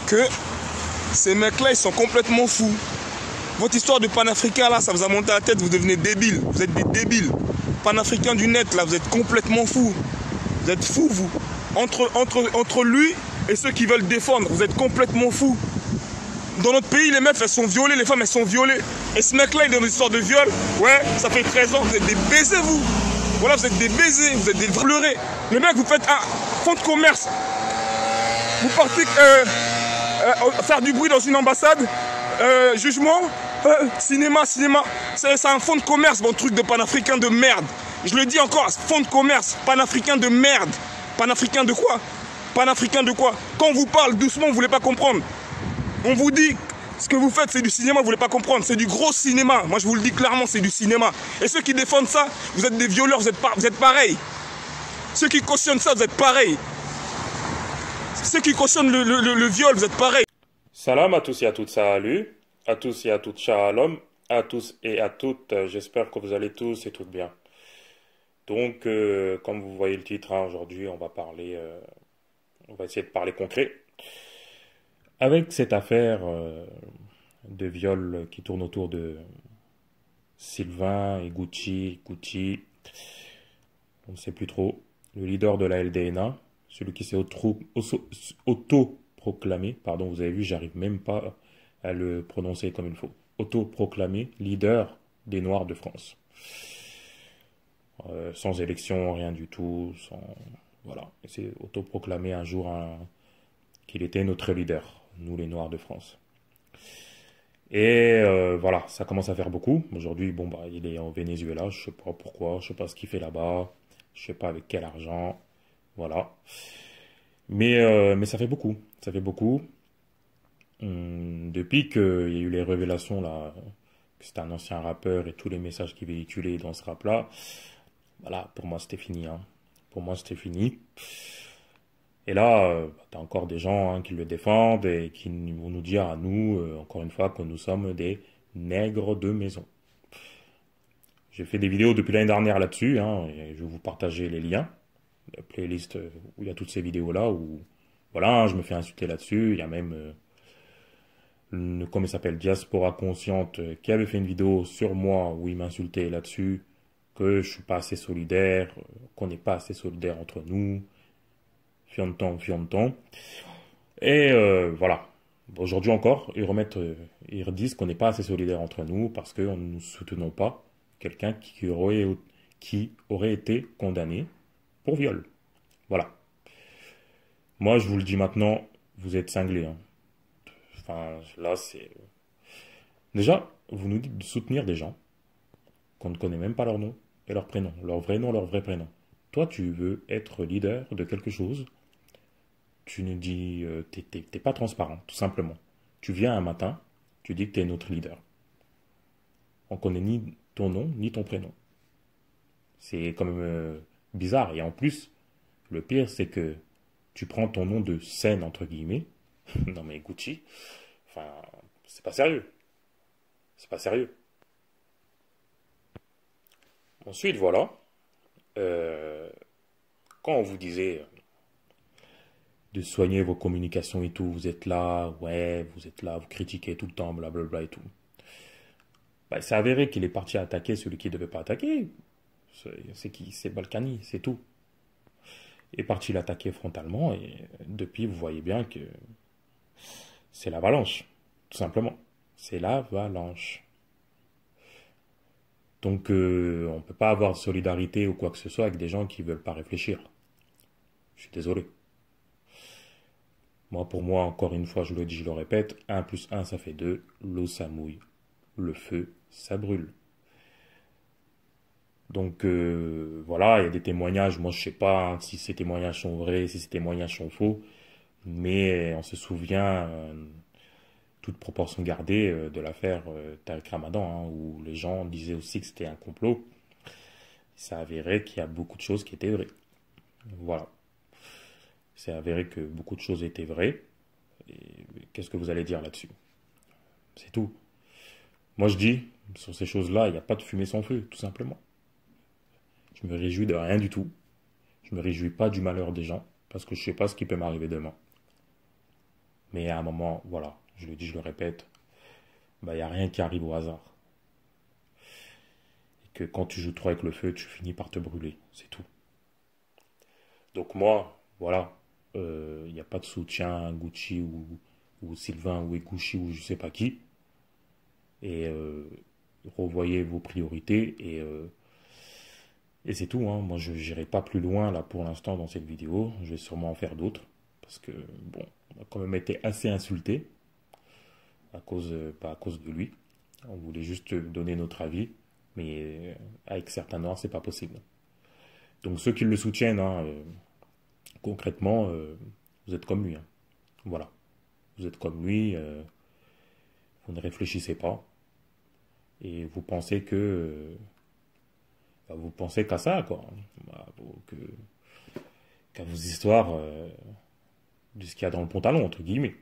que ces mecs-là, ils sont complètement fous. Votre histoire de panafricain, là, ça vous a monté à la tête, vous devenez débiles. Vous êtes des débiles. Panafricains du net, là, vous êtes complètement fous. Vous êtes fous, vous. Entre lui et ceux qui veulent défendre, vous êtes complètement fous. Dans notre pays, les meufs, elles sont violées, les femmes, elles sont violées. Et ce mec-là, il donne une histoire de viol. Ouais, ça fait 13 ans, vous êtes des baisers, vous. Voilà, vous êtes des baisers, vous êtes des pleurés. Les mecs, vous faites un fonds de commerce. Vous partez faire du bruit dans une ambassade. Jugement, cinéma. C'est un fonds de commerce, bon truc de panafricain de merde. Je le dis encore, fonds de commerce, panafricain de merde. Panafricain de quoi? Panafricain de quoi? Quand on vous parle doucement, vous ne voulez pas comprendre. On vous dit, ce que vous faites, c'est du cinéma, vous ne voulez pas comprendre. C'est du gros cinéma. Moi, je vous le dis clairement, c'est du cinéma. Et ceux qui défendent ça, vous êtes des violeurs, vous êtes pareils. Ceux qui cautionnent ça, vous êtes pareils. Ceux qui cautionnent le viol, vous êtes pareils. Salam à tous et à toutes, salut. À tous et à toutes, shalom. À tous et à toutes, j'espère que vous allez tous et toutes bien. Donc, comme vous voyez le titre, hein, aujourd'hui, on va essayer de parler concret. Avec cette affaire de viol qui tourne autour de Sylvain et Gucci, on ne sait plus trop, le leader de la LDNA, celui qui s'est auto-proclamé, pardon, vous avez vu, j'arrive même pas à le prononcer comme il faut, auto-proclamé leader des Noirs de France. Sans élection, rien du tout, voilà, il s'est auto-proclamé un jour qu'il était notre leader, nous les Noirs de France. Et voilà, ça commence à faire beaucoup. Aujourd'hui, bon, bah, il est en Venezuela, je sais pas pourquoi, je sais pas ce qu'il fait là-bas, je sais pas avec quel argent, voilà. Mais ça fait beaucoup, ça fait beaucoup. Depuis qu'il y a eu les révélations, là, que c'était un ancien rappeur et tous les messages qu'il véhiculait dans ce rap-là, voilà, pour moi c'était fini, hein. Pour moi c'était fini. Et là, t'as encore des gens qui le défendent et qui vont nous dire à nous, encore une fois, que nous sommes des nègres de maison. J'ai fait des vidéos depuis l'année dernière là-dessus, hein, et je vais vous partager les liens, la playlist où il y a toutes ces vidéos-là, où, voilà, je me fais insulter là-dessus. Il y a même, comment il s'appelle, Diaspora Consciente, qui avait fait une vidéo sur moi où il m'insultait là-dessus, que je suis pas assez solidaire, qu'on n'est pas assez solidaire entre nous. Fianton. Et voilà. Aujourd'hui encore, ils redisent qu'on n'est pas assez solidaires entre nous parce qu'on ne soutenons pas quelqu'un qui aurait été condamné pour viol. Voilà. Moi, je vous le dis maintenant, vous êtes cinglés, hein. Enfin, là, c'est... Déjà, vous nous dites de soutenir des gens qu'on ne connaît même pas leur nom et leur prénom. Leur vrai nom, leur vrai prénom. Toi, tu veux être leader de quelque chose. Tu nous dis, t'es pas transparent, tout simplement. Tu viens un matin, tu dis que t'es notre leader. On connaît ni ton nom, ni ton prénom. C'est quand même bizarre. Et en plus, le pire, c'est que tu prends ton nom de scène, entre guillemets. Non mais Gucci, enfin, c'est pas sérieux. C'est pas sérieux. Ensuite, voilà. Quand on vous disait de soigner vos communications et tout, vous êtes là, ouais, vous êtes là, vous critiquez tout le temps, blablabla et tout. Bah, c'est avéré qu'il est parti attaquer celui qui ne devait pas attaquer. C'est qui? C'est Balkany, c'est tout. Il est parti l'attaquer frontalement et depuis, vous voyez bien que c'est l'avalanche, tout simplement. C'est l'avalanche. Donc, on ne peut pas avoir de solidarité ou quoi que ce soit avec des gens qui ne veulent pas réfléchir. Je suis désolé. Moi, pour moi, encore une fois, je le dis, je le répète, 1 + 1, ça fait 2, l'eau, ça mouille, le feu, ça brûle. Donc, voilà, il y a des témoignages, moi, je sais pas hein, si ces témoignages sont vrais, si ces témoignages sont faux, mais on se souvient, toute proportion gardée, de l'affaire Tariq Ramadan, hein, où les gens disaient aussi que c'était un complot. Ça avérait qu'il y a beaucoup de choses qui étaient vraies. Voilà. C'est avéré que beaucoup de choses étaient vraies. Et qu'est-ce que vous allez dire là-dessus? C'est tout. Moi, je dis, sur ces choses-là, il n'y a pas de fumée sans feu, tout simplement. Je me réjouis de rien du tout. Je me réjouis pas du malheur des gens, parce que je ne sais pas ce qui peut m'arriver demain. Mais à un moment, voilà, je le dis, je le répète, il n'y a rien qui arrive au hasard. Et que quand tu joues trop avec le feu, tu finis par te brûler, c'est tout. Donc moi, voilà, il n'y a pas de soutien Gucci ou Sylvain ou Iguchi ou je sais pas qui. Et revoyez vos priorités et c'est tout. Hein. Moi, je n'irai pas plus loin là pour l'instant dans cette vidéo. Je vais sûrement en faire d'autres parce que bon, on a quand même été assez insultés pas à cause de lui. On voulait juste donner notre avis, mais avec certains noirs, c'est pas possible. Donc ceux qui le soutiennent, hein, concrètement, vous êtes comme lui. Hein. Voilà, vous êtes comme lui. Vous ne réfléchissez pas et vous pensez vous pensez qu'à ça, quoi. Qu'à vos histoires de ce qu'il y a dans le pantalon, entre guillemets.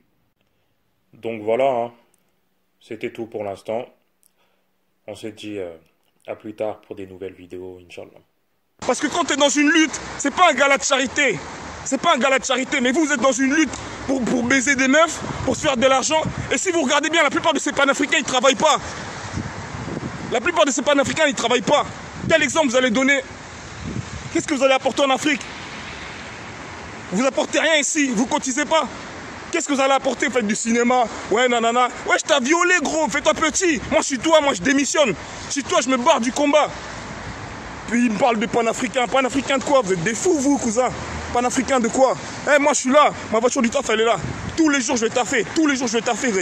Donc voilà, hein. C'était tout pour l'instant. On se dit à plus tard pour des nouvelles vidéos, Inch'Allah. Parce que quand tu es dans une lutte, c'est pas un gala de charité. C'est pas un gala de charité, mais vous êtes dans une lutte pour baiser des meufs, pour se faire de l'argent. Et si vous regardez bien, la plupart de ces panafricains, ils ne travaillent pas. La plupart de ces panafricains, ils ne travaillent pas. Quel exemple vous allez donner? Qu'est-ce que vous allez apporter en Afrique? Vous apportez rien ici, vous cotisez pas. Qu'est-ce que vous allez apporter? Vous faites du cinéma, ouais, nanana. Ouais, je t'ai violé, gros, fais-toi petit. Moi, je suis toi, moi, je démissionne. Je suis toi, je me barre du combat. Puis il me parle de panafricain. Panafricain de quoi? Vous êtes des fous, vous, cousin. Panafricain de quoi? Eh, moi, je suis là. Ma voiture du taf, elle est là. Tous les jours, je vais taffer. Tous les jours, je vais taffer.